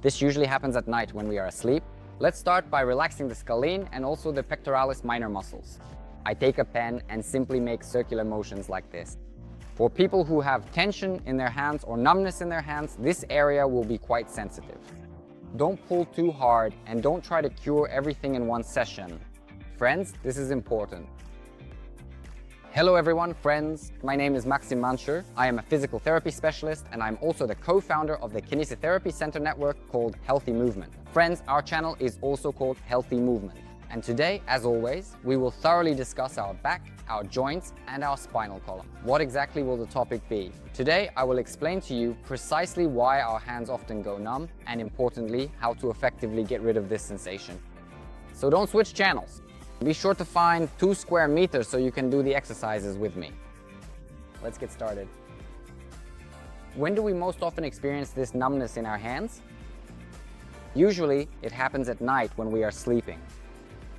This usually happens at night when we are asleep. Let's start by relaxing the scalene and also the pectoralis minor muscles. I take a pen and simply make circular motions like this. For people who have tension in their hands or numbness in their hands, this area will be quite sensitive. Don't pull too hard and don't try to cure everything in one session. Friends, this is important. Hello everyone, friends. My name is Maxim Manscher. I am a physical therapy specialist and I'm also the co-founder of the kinesiotherapy center network called Healthy Movement. Friends, our channel is also called Healthy Movement. And today, as always, we will thoroughly discuss our back, our joints, and our spinal column. What exactly will the topic be? Today, I will explain to you precisely why our hands often go numb, and importantly, how to effectively get rid of this sensation. So don't switch channels. Be sure to find 2 square meters so you can do the exercises with me. Let's get started. When do we most often experience this numbness in our hands? Usually, it happens at night when we are sleeping.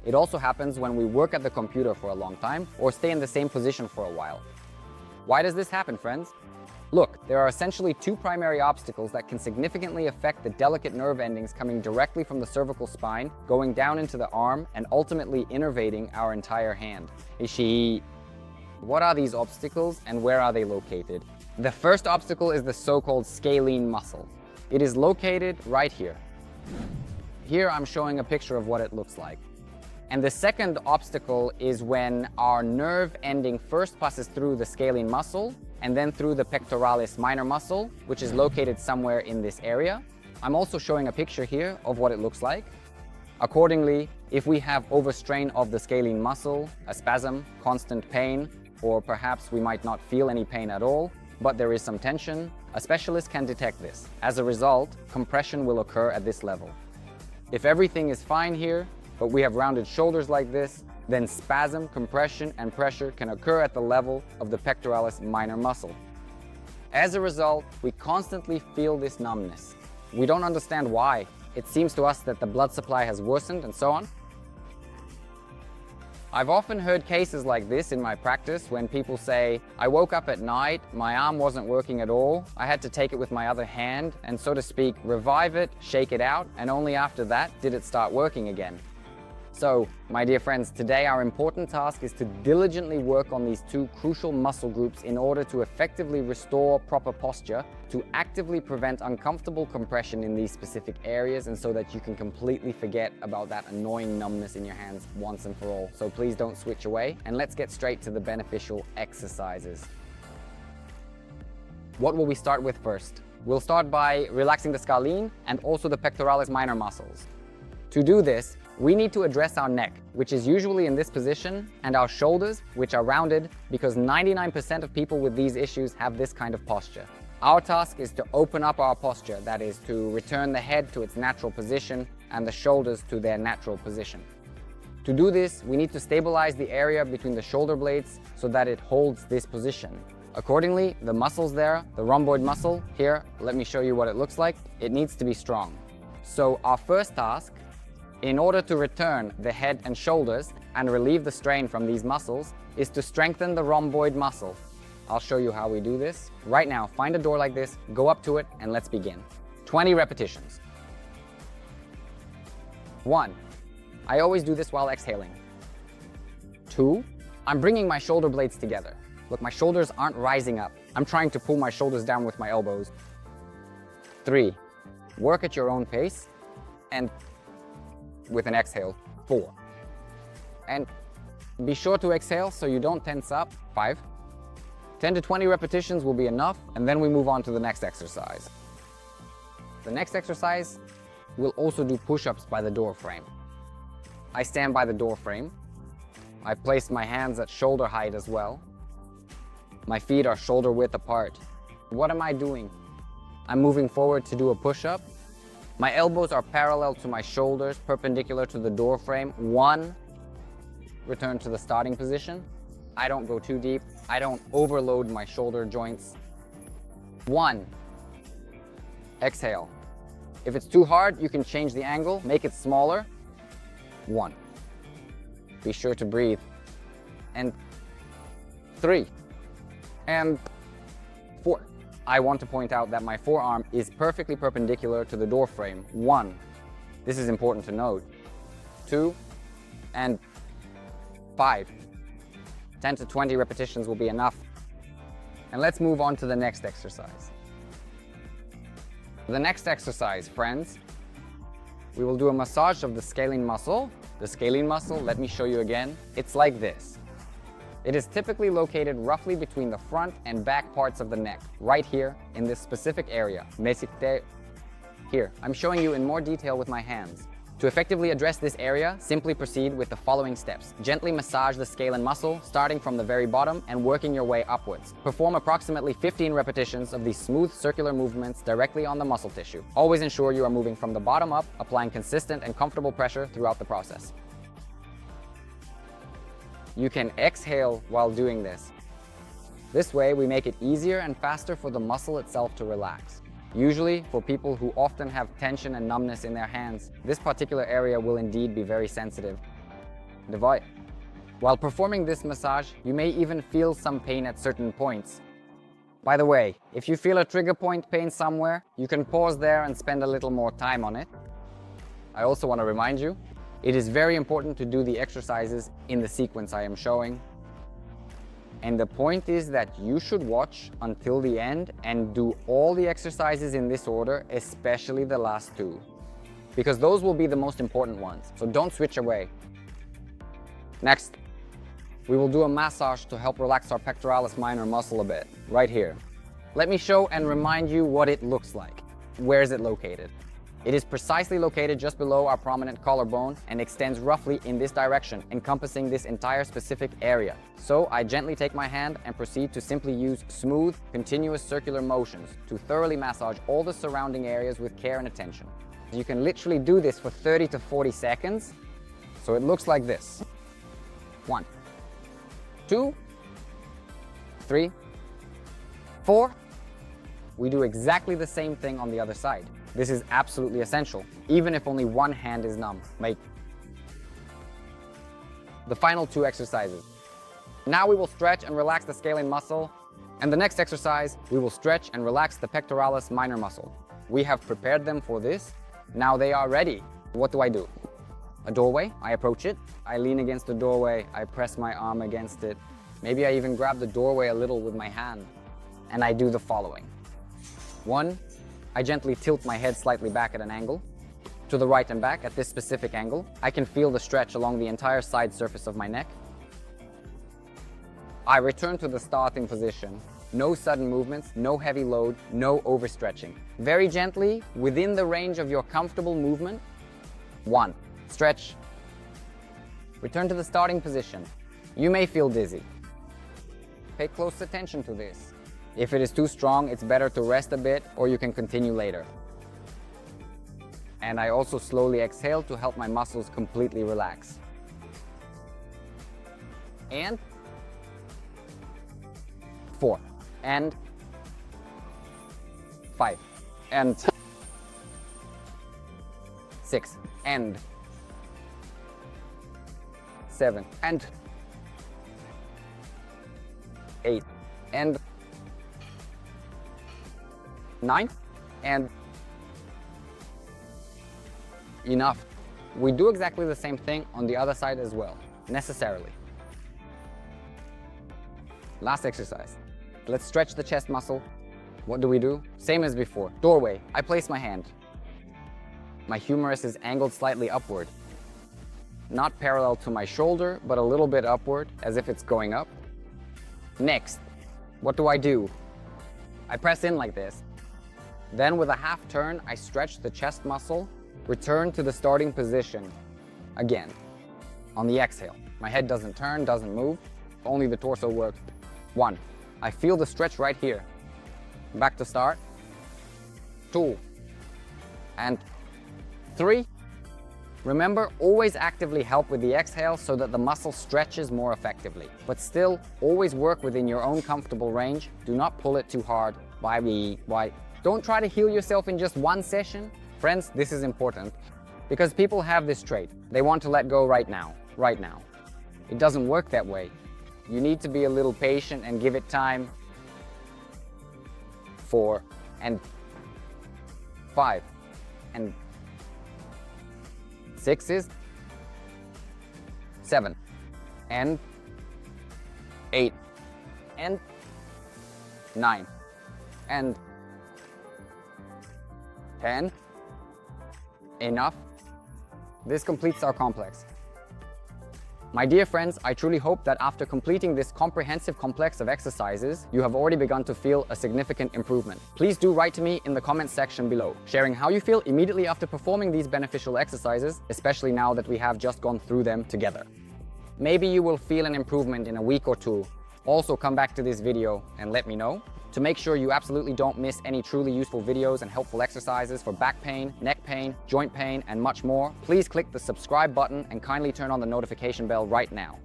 It also happens when we work at the computer for a long time or stay in the same position for a while. Why does this happen, friends? Look, there are essentially 2 primary obstacles that can significantly affect the delicate nerve endings coming directly from the cervical spine, going down into the arm, and ultimately innervating our entire hand. What are these obstacles and where are they located? The first obstacle is the so-called scalene muscle. It is located right here. Here I'm showing a picture of what it looks like. And the second obstacle is when our nerve ending first passes through the scalene muscle and then through the pectoralis minor muscle, which is located somewhere in this area. I'm also showing a picture here of what it looks like. Accordingly, if we have overstrain of the scalene muscle, a spasm, constant pain, or perhaps we might not feel any pain at all, but there is some tension, a specialist can detect this. As a result, compression will occur at this level. If everything is fine here, but we have rounded shoulders like this, then spasm, compression, and pressure can occur at the level of the pectoralis minor muscle. As a result, we constantly feel this numbness. We don't understand why. It seems to us that the blood supply has worsened and so on. I've often heard cases like this in my practice when people say, I woke up at night, my arm wasn't working at all, I had to take it with my other hand and, so to speak, revive it, shake it out, and only after that did it start working again. So, my dear friends, today our important task is to diligently work on these 2 crucial muscle groups in order to effectively restore proper posture, to actively prevent uncomfortable compression in these specific areas, and so that you can completely forget about that annoying numbness in your hands once and for all. So please don't switch away, and let's get straight to the beneficial exercises. What will we start with first? We'll start by relaxing the scalene and also the pectoralis minor muscles. To do this, we need to address our neck, which is usually in this position, and our shoulders, which are rounded, because 99% of people with these issues have this kind of posture. Our task is to open up our posture, that is, to return the head to its natural position and the shoulders to their natural position. To do this, we need to stabilize the area between the shoulder blades so that it holds this position. Accordingly, the muscles there, the rhomboid muscle, here, let me show you what it looks like. It needs to be strong. So our first task, in order to return the head and shoulders and relieve the strain from these muscles, is to strengthen the rhomboid muscle. I'll show you how we do this. Right now, find a door like this, go up to it, and let's begin. 20 repetitions. 1. I always do this while exhaling. 2. I'm bringing my shoulder blades together. Look, my shoulders aren't rising up. I'm trying to pull my shoulders down with my elbows. 3. Work at your own pace. And with an exhale. 4. And be sure to exhale so you don't tense up. 5. 10 to 20 repetitions will be enough, and then we move on to the next exercise. The next exercise, we'll also do push-ups by the door frame. I stand by the door frame. I place my hands at shoulder height as well. My feet are shoulder width apart. What am I doing? I'm moving forward to do a push-up. My elbows are parallel to my shoulders, perpendicular to the door frame. 1, return to the starting position. I don't go too deep. I don't overload my shoulder joints. 1, exhale. If it's too hard, you can change the angle, make it smaller. 1. Be sure to breathe. And 3. And 4. I want to point out that my forearm is perfectly perpendicular to the door frame. 1. This is important to note. 2 and 5. 10 to 20 repetitions will be enough. And let's move on to the next exercise. The next exercise, friends, we will do a massage of the scalene muscle. The scalene muscle, let me show you again. It's like this. It is typically located roughly between the front and back parts of the neck, right here in this specific area. Here, I'm showing you in more detail with my hands. To effectively address this area, simply proceed with the following steps. Gently massage the scalene muscle, starting from the very bottom and working your way upwards. Perform approximately 15 repetitions of these smooth circular movements directly on the muscle tissue. Always ensure you are moving from the bottom up, applying consistent and comfortable pressure throughout the process. You can exhale while doing this. This way, we make it easier and faster for the muscle itself to relax. Usually, for people who often have tension and numbness in their hands, this particular area will indeed be very sensitive. While performing this massage, you may even feel some pain at certain points. By the way, if you feel a trigger point pain somewhere, you can pause there and spend a little more time on it. I also want to remind you, it is very important to do the exercises in the sequence I am showing. And the point is that you should watch until the end and do all the exercises in this order, especially the last 2, because those will be the most important ones, so don't switch away. Next, we will do a massage to help relax our pectoralis minor muscle a bit, right here. Let me show and remind you what it looks like. Where is it located? It is precisely located just below our prominent collarbone and extends roughly in this direction, encompassing this entire specific area. So I gently take my hand and proceed to simply use smooth, continuous circular motions to thoroughly massage all the surrounding areas with care and attention. You can literally do this for 30 to 40 seconds. So it looks like this. 1, 2, 3, 4. We do exactly the same thing on the other side. This is absolutely essential, even if only one hand is numb. The final 2 exercises. Now we will stretch and relax the scalene muscle, and the next exercise, we will stretch and relax the pectoralis minor muscle. We have prepared them for this. Now they are ready. What do I do? A doorway, I approach it. I lean against the doorway, I press my arm against it. Maybe I even grab the doorway a little with my hand. And I do the following. 1, I gently tilt my head slightly back at an angle, to the right and back at this specific angle. I can feel the stretch along the entire side surface of my neck. I return to the starting position. No sudden movements, no heavy load, no overstretching. Very gently, within the range of your comfortable movement. 1, stretch. Return to the starting position. You may feel dizzy. Pay close attention to this. If it is too strong, it's better to rest a bit, or you can continue later. And I also slowly exhale to help my muscles completely relax. And 4, and 5, and 6, and 7, and 8, and 9, and enough. We do exactly the same thing on the other side as well, necessarily. Last exercise. Let's stretch the chest muscle. What do? Same as before. Doorway, I place my hand. My humerus is angled slightly upward. Not parallel to my shoulder, but a little bit upward, as if it's going up. Next, what do? I press in like this. Then with a half turn, I stretch the chest muscle, return to the starting position. Again, on the exhale. My head doesn't turn, doesn't move, only the torso works. 1, I feel the stretch right here. Back to start. 2, and 3. Remember, always actively help with the exhale so that the muscle stretches more effectively. But still, always work within your own comfortable range. Do not pull it too hard. Don't try to heal yourself in just one session. Friends, this is important because people have this trait. They want to let go right now. It doesn't work that way. You need to be a little patient and give it time. 4, and 5, and 6 is 7, and 8, and 9, and 10. Enough. This completes our complex. My dear friends, I truly hope that after completing this comprehensive complex of exercises, you have already begun to feel a significant improvement. Please do write to me in the comment section below, sharing how you feel immediately after performing these beneficial exercises, especially now that we have just gone through them together. Maybe you will feel an improvement in a week or two. Also, come back to this video and let me know. To make sure you absolutely don't miss any truly useful videos and helpful exercises for back pain, neck pain, joint pain, and much more, please click the subscribe button and kindly turn on the notification bell right now.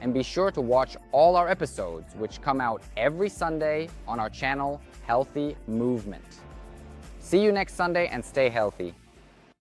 And be sure to watch all our episodes, which come out every Sunday on our channel, Healthy Movement. See you next Sunday and stay healthy.